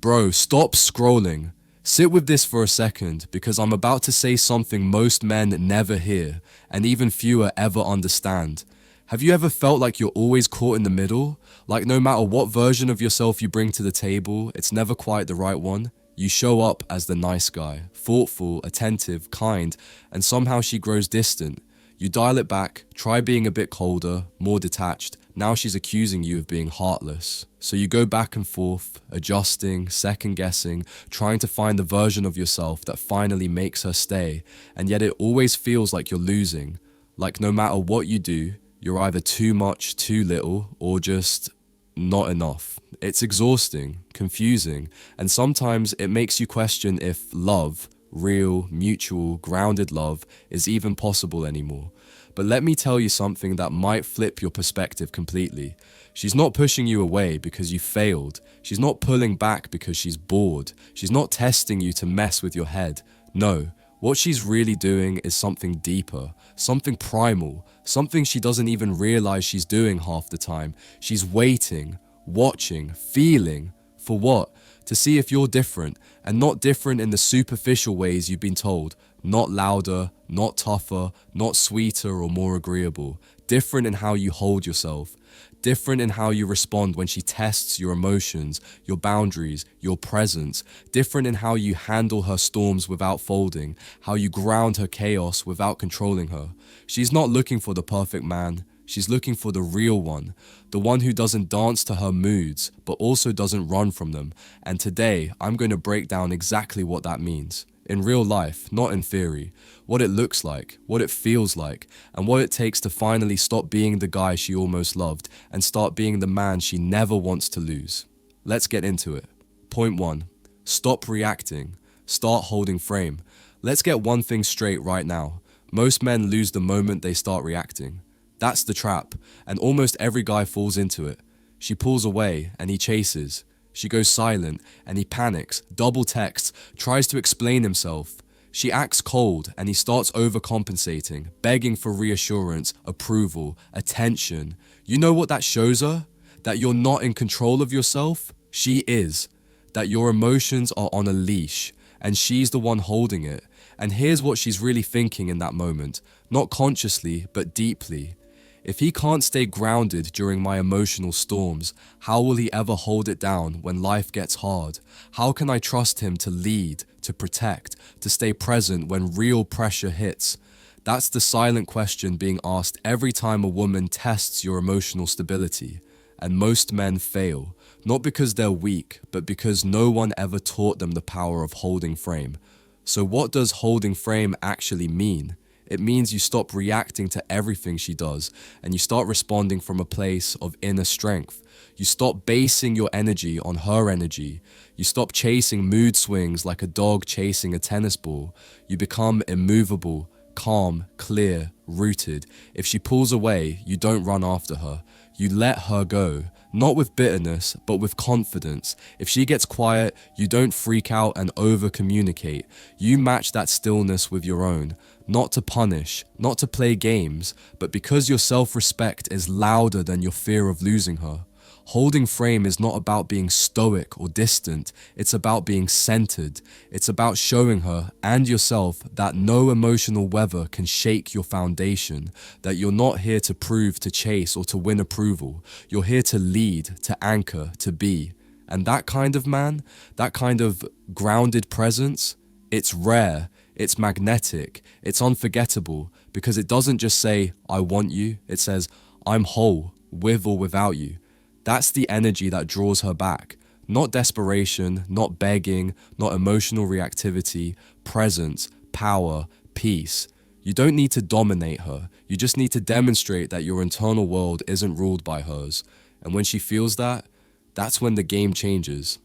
Bro, stop scrolling. Sit with this for a second because I'm about to say something most men never hear and even fewer ever understand. Have you ever felt like you're always caught in the middle? Like no matter what version of yourself you bring to the table, it's never quite the right one? You show up as the nice guy, thoughtful, attentive, kind, and somehow she grows distant. You dial it back, try being a bit colder, more detached. Now she's accusing you of being heartless. So you go back and forth, adjusting, second guessing, trying to find the version of yourself that finally makes her stay, and yet it always feels like you're losing. Like no matter what you do, you're either too much, too little, or just not enough. It's exhausting, confusing, and sometimes it makes you question if love, real, mutual, grounded love, is even possible anymore. But let me tell you something that might flip your perspective completely. She's not pushing you away because you failed. She's not pulling back because she's bored. She's not testing you to mess with your head. No, what she's really doing is something deeper, something primal, something she doesn't even realize she's doing half the time. She's waiting, watching, feeling. For what? To see if you're different, and not different in the superficial ways you've been told. Not louder, not tougher, not sweeter or more agreeable. Different in how you hold yourself. Different in how you respond when she tests your emotions, your boundaries, your presence. Different in how you handle her storms without folding, how you ground her chaos without controlling her. She's not looking for the perfect man. She's looking for the real one, the one who doesn't dance to her moods, but also doesn't run from them. And today, I'm going to break down exactly what that means. In real life, not in theory. What it looks like, what it feels like, and what it takes to finally stop being the guy she almost loved and start being the man she never wants to lose. Let's get into it. Point 1. Stop reacting. Start holding frame. Let's get one thing straight right now. Most men lose the moment they start reacting. That's the trap, and almost every guy falls into it. She pulls away, and he chases. She goes silent, and he panics, double texts, tries to explain himself. She acts cold, and he starts overcompensating, begging for reassurance, approval, attention. You know what that shows her? That you're not in control of yourself? She is. That your emotions are on a leash, and she's the one holding it. And here's what she's really thinking in that moment, not consciously, but deeply. If he can't stay grounded during my emotional storms, how will he ever hold it down when life gets hard? How can I trust him to lead, to protect, to stay present when real pressure hits? That's the silent question being asked every time a woman tests your emotional stability. And most men fail, not because they're weak, but because no one ever taught them the power of holding frame. So what does holding frame actually mean? It means you stop reacting to everything she does and you start responding from a place of inner strength. You stop basing your energy on her energy. You stop chasing mood swings like a dog chasing a tennis ball. You become immovable, calm, clear, rooted. If she pulls away, you don't run after her. You let her go, not with bitterness, but with confidence. If she gets quiet, you don't freak out and over-communicate. You match that stillness with your own, not to punish, not to play games, but because your self-respect is louder than your fear of losing her. Holding frame is not about being stoic or distant, it's about being centered. It's about showing her and yourself that no emotional weather can shake your foundation, that you're not here to prove, to chase, or to win approval. You're here to lead, to anchor, to be. And that kind of man, that kind of grounded presence, it's rare, it's magnetic, it's unforgettable, because it doesn't just say, I want you, it says, I'm whole, with or without you. That's the energy that draws her back. Not desperation, not begging, not emotional reactivity, presence, power, peace. You don't need to dominate her. You just need to demonstrate that your internal world isn't ruled by hers. And when she feels that, that's when the game changes.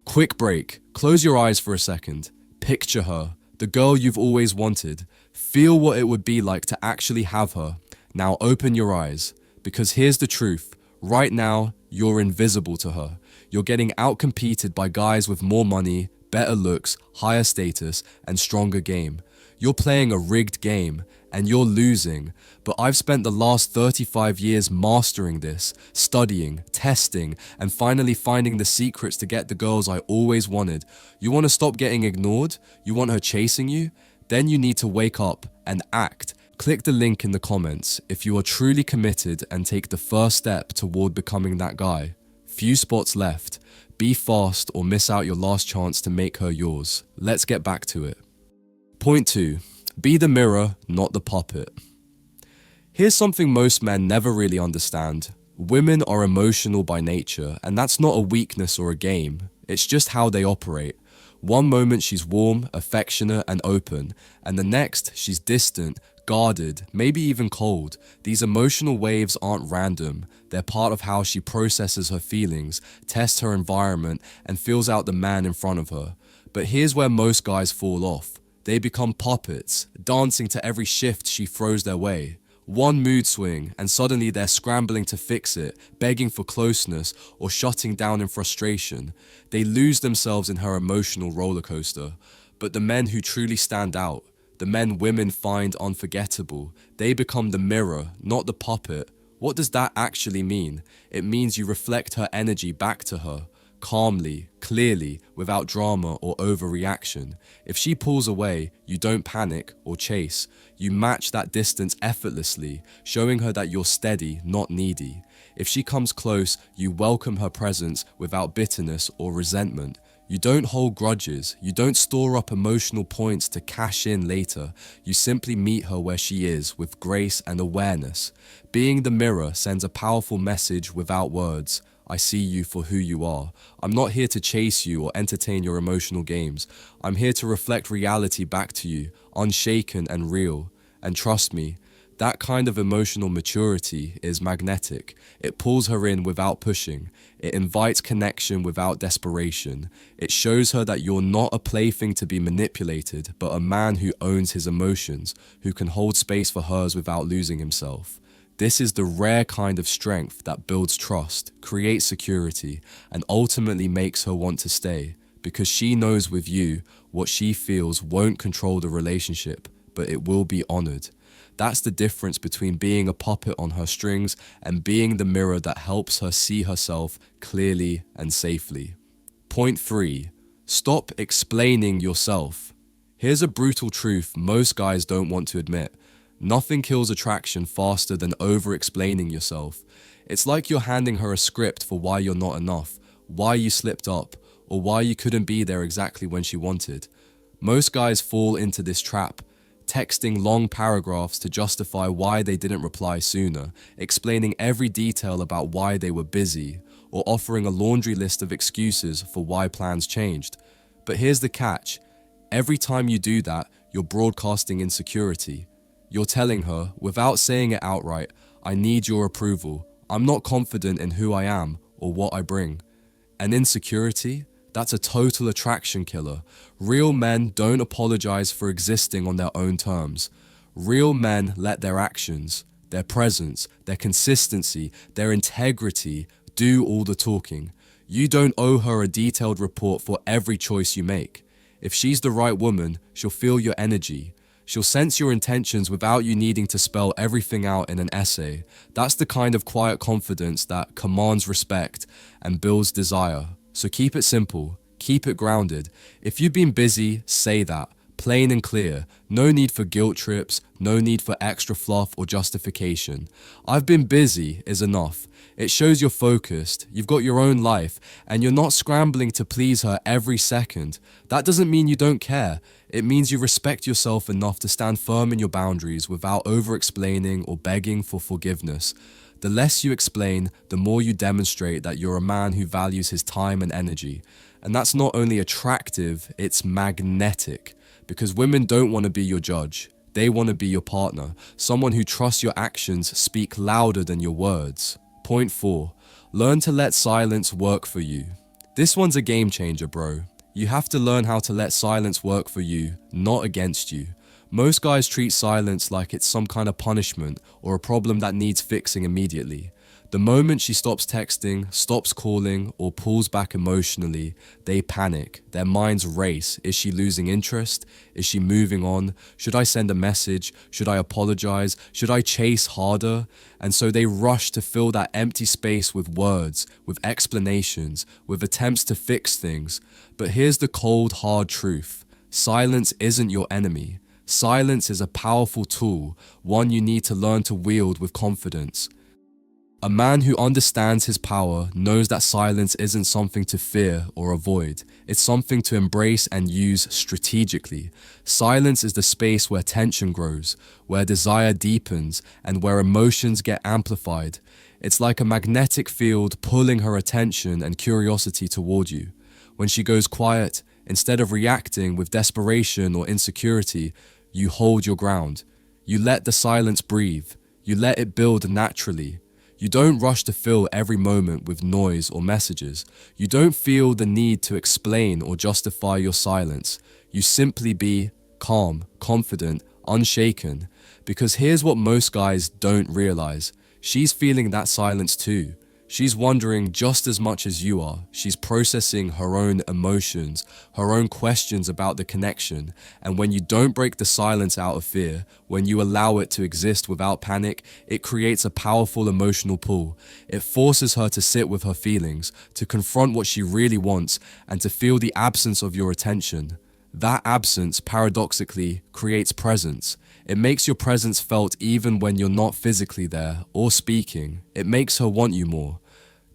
Quick break. Close your eyes for a second. Picture her, the girl you've always wanted. Feel what it would be like to actually have her. Now open your eyes, because here's the truth. Right now, you're invisible to her. You're getting outcompeted by guys with more money, better looks, higher status, and stronger game. You're playing a rigged game and you're losing, but I've spent the last 35 years mastering this, studying, testing, and finally finding the secrets to get the girls I always wanted. You want to stop getting ignored? You want her chasing you? Then you need to wake up and act. Click the link in the comments if you are truly committed and take the first step toward becoming that guy. Few spots left. Be fast or miss out your last chance to make her yours. Let's get back to it. Point 2. Be the mirror, not the puppet. Here's something most men never really understand. Women are emotional by nature, and that's not a weakness or a game. It's just how they operate. One moment she's warm, affectionate, and open, and the next she's distant, guarded, maybe even cold. These emotional waves aren't random. They're part of how she processes her feelings, tests her environment, and feels out the man in front of her. But here's where most guys fall off. They become puppets, dancing to every shift she throws their way. One mood swing, and suddenly they're scrambling to fix it, begging for closeness, or shutting down in frustration. They lose themselves in her emotional roller coaster. But the men who truly stand out, the men women find unforgettable, they become the mirror, not the puppet. What does that actually mean? It means you reflect her energy back to her, calmly, clearly, without drama or overreaction. If she pulls away, you don't panic or chase. You match that distance effortlessly, showing her that you're steady, not needy. If she comes close, you welcome her presence without bitterness or resentment. You don't hold grudges. You don't store up emotional points to cash in later. You simply meet her where she is with grace and awareness. Being the mirror sends a powerful message without words. I see you for who you are. I'm not here to chase you or entertain your emotional games. I'm here to reflect reality back to you, unshaken and real. And trust me, that kind of emotional maturity is magnetic. It pulls her in without pushing. It invites connection without desperation. It shows her that you're not a plaything to be manipulated, but a man who owns his emotions, who can hold space for hers without losing himself. This is the rare kind of strength that builds trust, creates security, and ultimately makes her want to stay, because she knows with you, what she feels won't control the relationship, but it will be honored. That's the difference between being a puppet on her strings and being the mirror that helps her see herself clearly and safely. Point 3. Stop explaining yourself. Here's a brutal truth most guys don't want to admit. Nothing kills attraction faster than over-explaining yourself. It's like you're handing her a script for why you're not enough, why you slipped up, or why you couldn't be there exactly when she wanted. Most guys fall into this trap, texting long paragraphs to justify why they didn't reply sooner, explaining every detail about why they were busy, or offering a laundry list of excuses for why plans changed. But here's the catch. Every time you do that, you're broadcasting insecurity. You're telling her, without saying it outright, I need your approval. I'm not confident in who I am or what I bring. And insecurity? That's a total attraction killer. Real men don't apologize for existing on their own terms. Real men let their actions, their presence, their consistency, their integrity do all the talking. You don't owe her a detailed report for every choice you make. If she's the right woman, she'll feel your energy. She'll sense your intentions without you needing to spell everything out in an essay. That's the kind of quiet confidence that commands respect and builds desire. So keep it simple, keep it grounded. If you've been busy, say that, plain and clear. No need for guilt trips, no need for extra fluff or justification. I've been busy is enough. It shows you're focused, you've got your own life, and you're not scrambling to please her every second. That doesn't mean you don't care. It means you respect yourself enough to stand firm in your boundaries without over-explaining or begging for forgiveness. The less you explain, the more you demonstrate that you're a man who values his time and energy. And that's not only attractive, it's magnetic. Because women don't want to be your judge. They want to be your partner. Someone who trusts your actions speak louder than your words. Point 4. Learn to let silence work for you. This one's a game changer, bro. You have to learn how to let silence work for you, not against you. Most guys treat silence like it's some kind of punishment or a problem that needs fixing immediately. The moment she stops texting, stops calling, or pulls back emotionally, they panic. Their minds race. Is she losing interest? Is she moving on? Should I send a message? Should I apologize? Should I chase harder? And so they rush to fill that empty space with words, with explanations, with attempts to fix things. But here's the cold, hard truth. Silence isn't your enemy. Silence is a powerful tool, one you need to learn to wield with confidence. A man who understands his power knows that silence isn't something to fear or avoid. It's something to embrace and use strategically. Silence is the space where tension grows, where desire deepens, and where emotions get amplified. It's like a magnetic field pulling her attention and curiosity toward you. When she goes quiet, instead of reacting with desperation or insecurity, you hold your ground. You let the silence breathe. You let it build naturally. You don't rush to fill every moment with noise or messages. You don't feel the need to explain or justify your silence. You simply be calm, confident, unshaken. Because here's what most guys don't realize. She's feeling that silence too. She's wondering just as much as you are. She's processing her own emotions, her own questions about the connection. And when you don't break the silence out of fear, when you allow it to exist without panic, it creates a powerful emotional pull. It forces her to sit with her feelings, to confront what she really wants, and to feel the absence of your attention. That absence, paradoxically, creates presence. It makes your presence felt even when you're not physically there or speaking. It makes her want you more.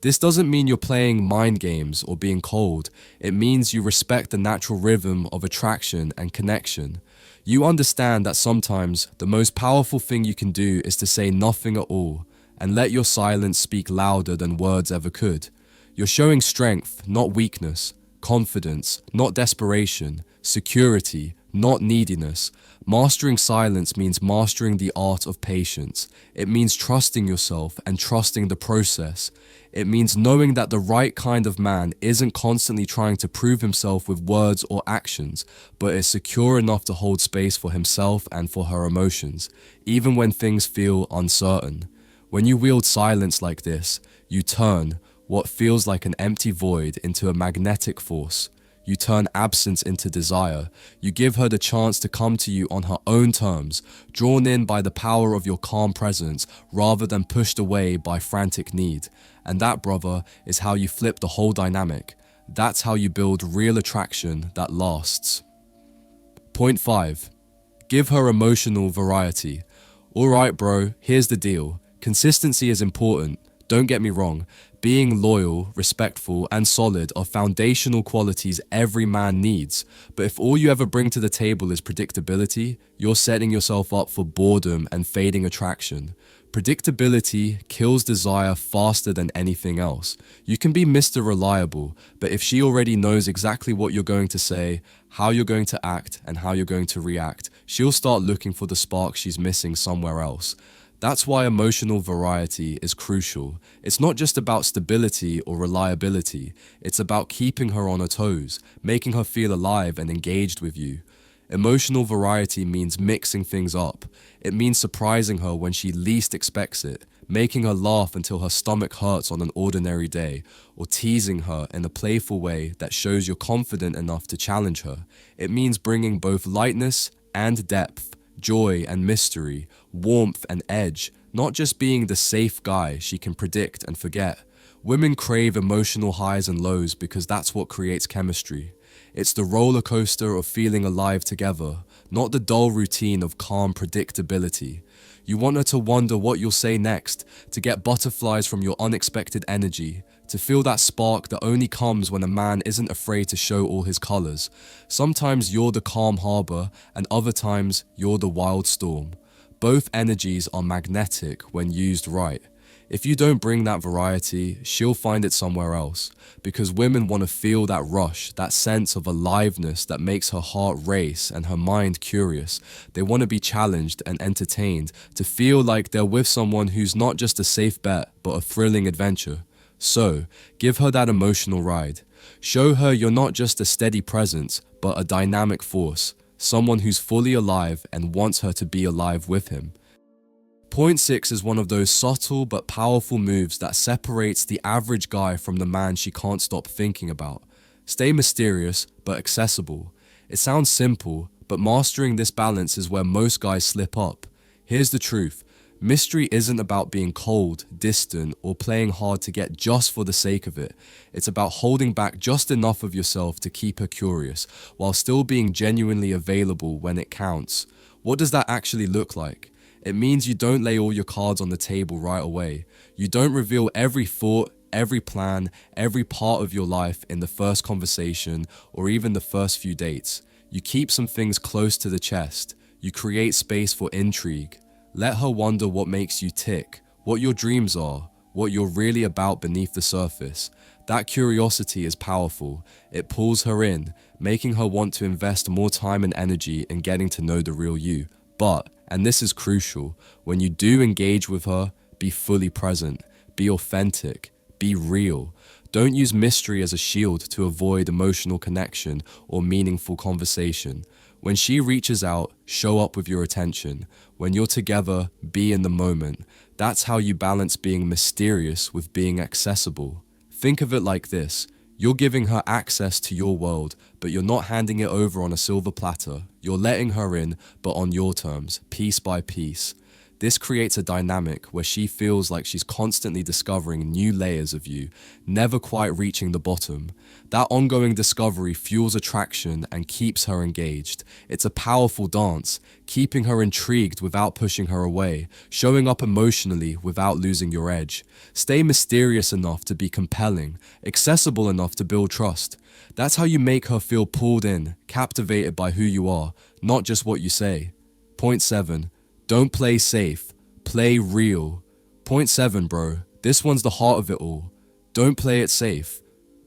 This doesn't mean you're playing mind games or being cold. It means you respect the natural rhythm of attraction and connection. You understand that sometimes the most powerful thing you can do is to say nothing at all and let your silence speak louder than words ever could. You're showing strength, not weakness, confidence, not desperation, security, not neediness. Mastering silence means mastering the art of patience. It means trusting yourself and trusting the process. It means knowing that the right kind of man isn't constantly trying to prove himself with words or actions, but is secure enough to hold space for himself and for her emotions, even when things feel uncertain. When you wield silence like this, you turn what feels like an empty void into a magnetic force. You turn absence into desire. You give her the chance to come to you on her own terms, drawn in by the power of your calm presence rather than pushed away by frantic need. And that, brother, is how you flip the whole dynamic. That's how you build real attraction that lasts. Point 5. Give her emotional variety. Alright bro, here's the deal. Consistency is important. Don't get me wrong. Being loyal, respectful, and solid are foundational qualities every man needs. But if all you ever bring to the table is predictability, you're setting yourself up for boredom and fading attraction. Predictability kills desire faster than anything else. You can be Mr. Reliable, but if she already knows exactly what you're going to say, how you're going to act, and how you're going to react, she'll start looking for the spark she's missing somewhere else. That's why emotional variety is crucial. It's not just about stability or reliability. It's about keeping her on her toes, making her feel alive and engaged with you. Emotional variety means mixing things up. It means surprising her when she least expects it, making her laugh until her stomach hurts on an ordinary day, or teasing her in a playful way that shows you're confident enough to challenge her. It means bringing both lightness and depth, joy and mystery, warmth and edge, not just being the safe guy she can predict and forget. Women crave emotional highs and lows because that's what creates chemistry. It's the roller coaster of feeling alive together, not the dull routine of calm predictability. You want her to wonder what you'll say next, to get butterflies from your unexpected energy, to feel that spark that only comes when a man isn't afraid to show all his colors. Sometimes you're the calm harbor, and other times you're the wild storm. Both energies are magnetic when used right. If you don't bring that variety, she'll find it somewhere else, because women want to feel that rush, that sense of aliveness that makes her heart race and her mind curious. They want to be challenged and entertained, to feel like they're with someone who's not just a safe bet, but a thrilling adventure. So, give her that emotional ride. Show her you're not just a steady presence, but a dynamic force, someone who's fully alive and wants her to be alive with him. Point 6 is one of those subtle but powerful moves that separates the average guy from the man she can't stop thinking about. Stay mysterious but accessible. It sounds simple, but mastering this balance is where most guys slip up. Here's the truth. Mystery isn't about being cold, distant, or playing hard to get just for the sake of it. It's about holding back just enough of yourself to keep her curious, while still being genuinely available when it counts. What does that actually look like? It means you don't lay all your cards on the table right away. You don't reveal every thought, every plan, every part of your life in the first conversation or even the first few dates. You keep some things close to the chest. You create space for intrigue. Let her wonder what makes you tick, what your dreams are, what you're really about beneath the surface. That curiosity is powerful. It pulls her in, making her want to invest more time and energy in getting to know the real you. But, and this is crucial, when you do engage with her, be fully present, be authentic, be real. Don't use mystery as a shield to avoid emotional connection or meaningful conversation. When she reaches out, show up with your attention. When you're together, be in the moment. That's how you balance being mysterious with being accessible. Think of it like this. You're giving her access to your world, but you're not handing it over on a silver platter. You're letting her in, but on your terms, piece by piece. This creates a dynamic where she feels like she's constantly discovering new layers of you, never quite reaching the bottom. That ongoing discovery fuels attraction and keeps her engaged. It's a powerful dance, keeping her intrigued without pushing her away, showing up emotionally without losing your edge. Stay mysterious enough to be compelling, accessible enough to build trust. That's how you make her feel pulled in, captivated by who you are, not just what you say. Point 7. Don't play safe, play real. Point 7, bro. This one's the heart of it all. Don't play it safe,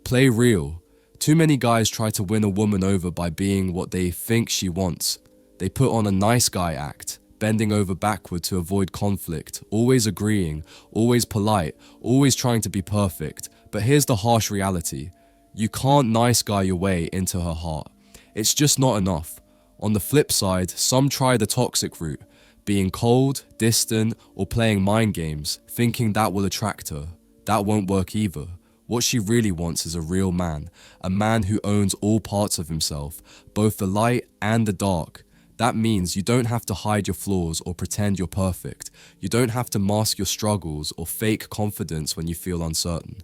play real. Too many guys try to win a woman over by being what they think she wants. They put on a nice guy act, bending over backward to avoid conflict, always agreeing, always polite, always trying to be perfect. But here's the harsh reality. You can't nice guy your way into her heart. It's just not enough. On the flip side, some try the toxic route, being cold, distant, or playing mind games, thinking that will attract her. That won't work either. What she really wants is a real man, a man who owns all parts of himself, both the light and the dark. That means you don't have to hide your flaws or pretend you're perfect. You don't have to mask your struggles or fake confidence when you feel uncertain.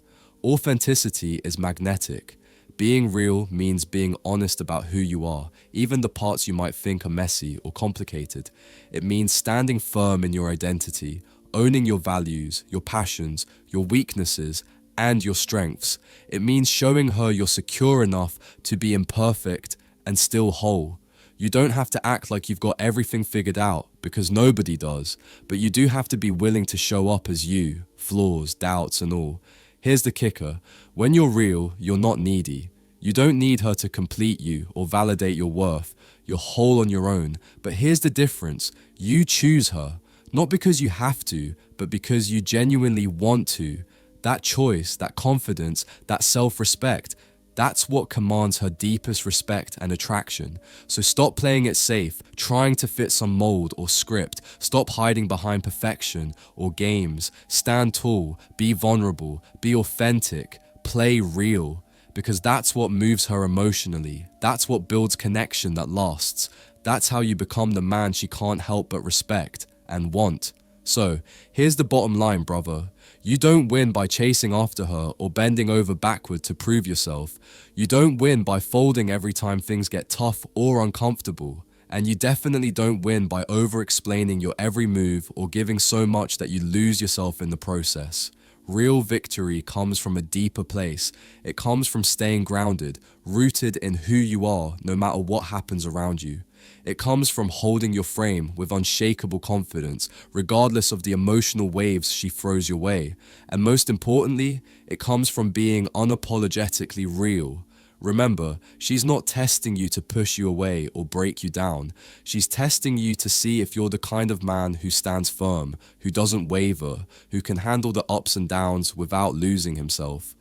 Authenticity is magnetic. Being real means being honest about who you are, even the parts you might think are messy or complicated. It means standing firm in your identity, owning your values, your passions, your weaknesses, and your strengths. It means showing her you're secure enough to be imperfect and still whole. You don't have to act like you've got everything figured out, because nobody does, but you do have to be willing to show up as you, flaws, doubts, and all. Here's the kicker. When you're real, you're not needy. You don't need her to complete you or validate your worth. You're whole on your own. But here's the difference. You choose her, not because you have to, but because you genuinely want to. That choice, that confidence, that self-respect, that's what commands her deepest respect and attraction. So stop playing it safe, trying to fit some mold or script. Stop hiding behind perfection or games. Stand tall, be vulnerable, be authentic, play real. Because that's what moves her emotionally. That's what builds connection that lasts. That's how you become the man she can't help but respect and want. So, here's the bottom line, brother. You don't win by chasing after her or bending over backward to prove yourself. You don't win by folding every time things get tough or uncomfortable. And you definitely don't win by over-explaining your every move or giving so much that you lose yourself in the process. Real victory comes from a deeper place. It comes from staying grounded, rooted in who you are, no matter what happens around you. It comes from holding your frame with unshakable confidence, regardless of the emotional waves she throws your way. And most importantly, it comes from being unapologetically real. Remember, she's not testing you to push you away or break you down. She's testing you to see if you're the kind of man who stands firm, who doesn't waver, who can handle the ups and downs without losing himself.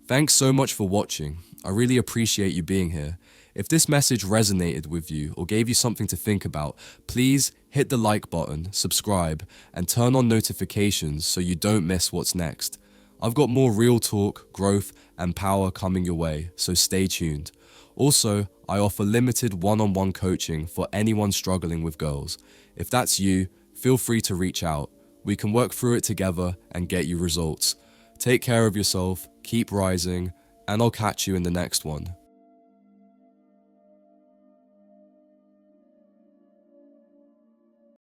Thanks so much for watching. I really appreciate you being here. If this message resonated with you or gave you something to think about, please hit the like button, subscribe, and turn on notifications so you don't miss what's next. I've got more real talk, growth, and power coming your way, so stay tuned. Also, I offer limited one-on-one coaching for anyone struggling with girls. If that's you, feel free to reach out. We can work through it together and get you results. Take care of yourself, keep rising, and I'll catch you in the next one.